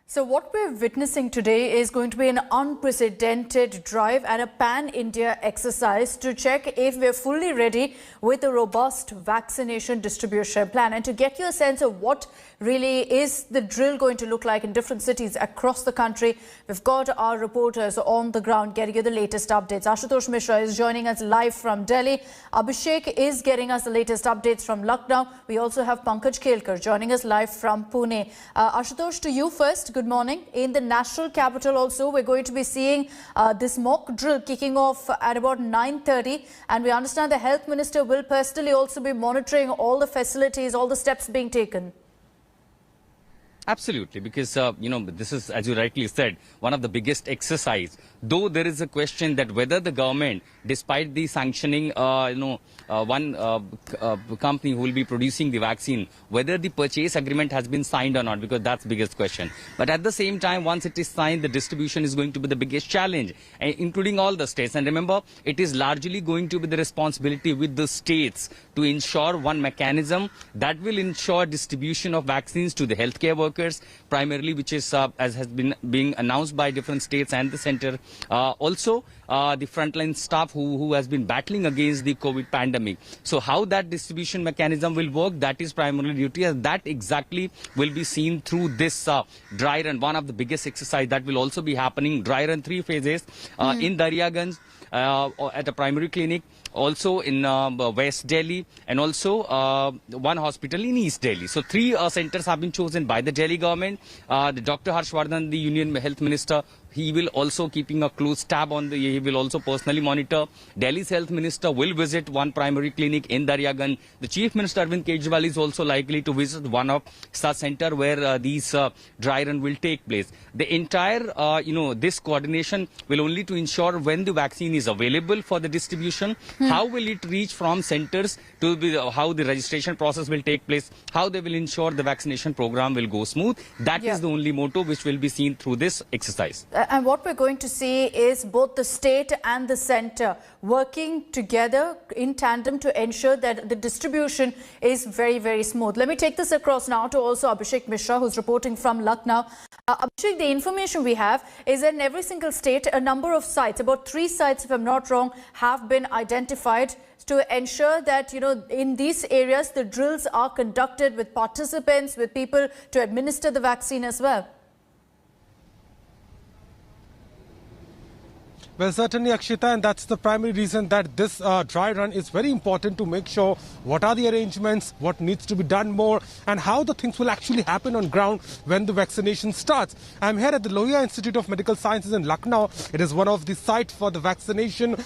So what we're witnessing today is going to be an unprecedented drive and a pan-India exercise to check if we're fully ready with a robust vaccination distribution plan. And to get you a sense of what really is the drill going to look like in different cities across the country, we've got our reporters on the ground getting you the latest updates. Ashutosh Mishra is joining us live from Delhi. Abhishek is getting us the latest updates from Lucknow. We also have Pankaj Kelkar joining us live from Pune. Ashutosh, to you first. Good morning. In the national capital also, we're going to be seeing this mock drill kicking off at about 9:30. And we understand the Health Minister will personally also be monitoring all the facilities, all the steps being taken. Absolutely, because, this is, as you rightly said, one of the biggest exercise. Though there is a question that whether the government, despite the sanctioning, one company who will be producing the vaccine, whether the purchase agreement has been signed or not, because that's the biggest question. But at the same time, once it is signed, the distribution is going to be the biggest challenge, including all the states. And remember, it is largely going to be the responsibility with the states to ensure one mechanism that will ensure distribution of vaccines to the healthcare workers, primarily, which is, as has been being announced by different states and the center. Also, the frontline staff who has been battling against the COVID pandemic. So how that distribution mechanism will work, that is primarily duty, and that exactly will be seen through this dry run, one of the biggest exercise that will also be happening. Dry run 3 phases in Daryaganj, at a primary clinic, also in West Delhi, and also one hospital in East Delhi. So 3 centers have been chosen by the Delhi government. The Dr. Harshvardhan, the Union Health Minister, he will also keeping a close tab on he will also personally monitor. Delhi's Health Minister will visit one primary clinic in Daryaganj. The Chief Minister Arvind Kejriwal is also likely to visit one of such center where these dry run will take place. The entire, this coordination will only to ensure when the vaccine is available for the distribution, how will it reach from centers to how the registration process will take place, how they will ensure the vaccination program will go smooth. That is the only motto which will be seen through this exercise. And what we're going to see is both the state and the centre working together in tandem to ensure that the distribution is very, very smooth. Let me take this across now to also Abhishek Mishra, who's reporting from Lucknow. Abhishek, the information we have is that in every single state, a number of sites, about 3 sites, if I'm not wrong, have been identified to ensure that, in these areas, the drills are conducted with participants, with people to administer the vaccine as well. Well, certainly, Akshita, and that's the primary reason that this dry run is very important to make sure what are the arrangements, what needs to be done more, and how the things will actually happen on ground when the vaccination starts. I'm here at the Lohia Institute of Medical Sciences in Lucknow. It is one of the sites for the vaccination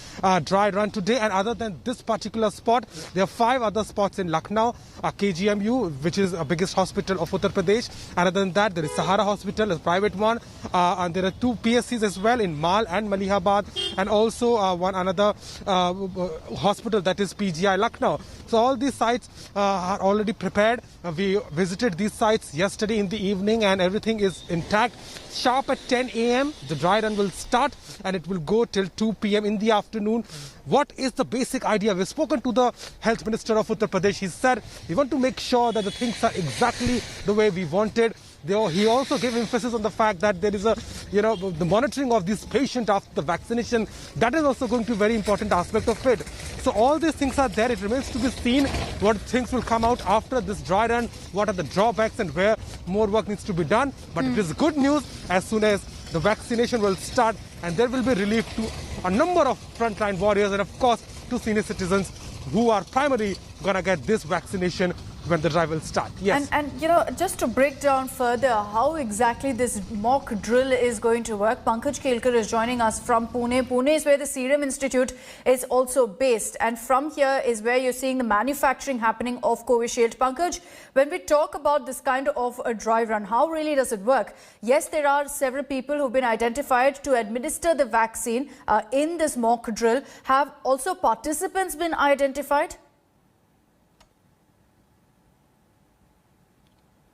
dry run today. And other than this particular spot, there are 5 other spots in Lucknow. KGMU, which is the biggest hospital of Uttar Pradesh. And other than that, there is Sahara Hospital, a private one. And there are 2 PSCs as well in Mal and Malihabad. And also one another hospital, that is PGI Lucknow. So all these sites are already prepared. We visited these sites yesterday in the evening and everything is intact. Sharp at 10 a.m. the dry run will start and it will go till 2 p.m. in the afternoon. What is the basic idea? We've spoken to the Health Minister of Uttar Pradesh. He said we want to make sure that the things are exactly the way we wanted. He also gave emphasis on the fact that there is the monitoring of these patients after the vaccination. That is also going to be a very important aspect of it. So all these things are there. It remains to be seen what things will come out after this dry run, what are the drawbacks and where more work needs to be done. But it is good news as soon as the vaccination will start and there will be relief to a number of frontline warriors and of course to senior citizens who are primarily going to get this vaccination when the drive will start. Yes. And just to break down further how exactly this mock drill is going to work, Pankaj Kelkar is joining us from Pune. Pune is where the Serum Institute is also based. And from here is where you're seeing the manufacturing happening of Covishield. Pankaj, when we talk about this kind of a dry run, how really does it work? Yes, there are several people who've been identified to administer the vaccine in this mock drill. Have also participants been identified?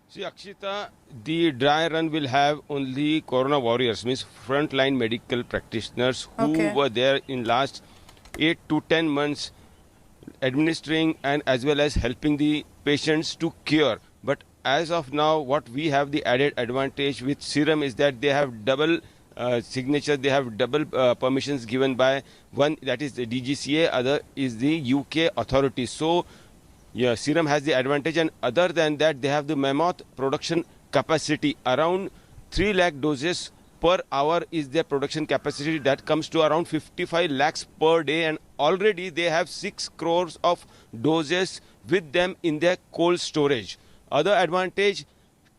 See, Akshita, the dry run will have only corona warriors, means frontline medical practitioners who were there in last 8 to 10 months administering and as well as helping the patients to cure. But as of now, what we have the added advantage with Serum is that they have double signature, they have double permissions given by one, that is the DGCA, other is the UK authority. So yeah, Serum has the advantage, and other than that, they have the mammoth production capacity. Around 3 lakh doses per hour is their production capacity. That comes to around 55 lakhs per day, and already they have 6 crores of doses with them in their cold storage. Other advantage,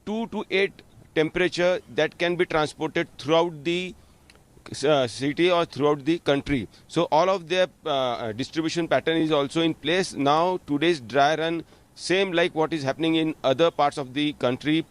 2 to 8 temperature that can be transported throughout the city or throughout the country. So all of their distribution pattern is also in place. Now today's dry run, same like what is happening in other parts of the country.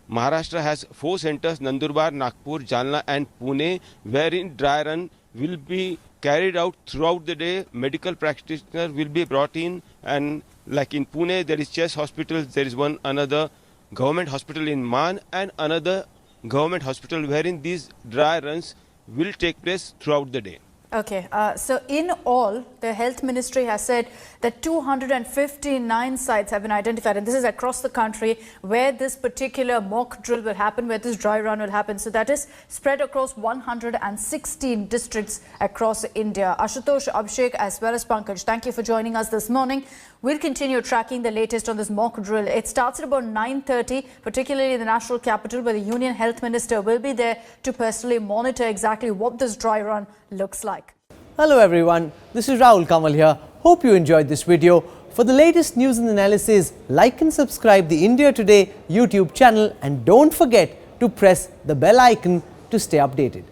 Maharashtra has 4 centers, Nandurbar, Nagpur, Jalna and Pune, wherein dry run will be carried out throughout the day. Medical practitioner will be brought in, and like in Pune there is Chest Hospital, there is another government hospital in Man and another government hospital wherein these dry runs will take place throughout the day. Okay, so in all, the Health Ministry has said that 259 sites have been identified, and this is across the country, where this particular mock drill will happen, where this dry run will happen. So that is spread across 116 districts across India. Ashutosh, Abhishek as well as Pankaj, thank you for joining us this morning. We'll continue tracking the latest on this mock drill. It starts at about 9:30, particularly in the national capital, where the Union Health Minister will be there to personally monitor exactly what this dry run looks like. Hello everyone, this is Rahul Kamal here. Hope you enjoyed this video. For the latest news and analysis, like and subscribe the India Today YouTube channel, and don't forget to press the bell icon to stay updated.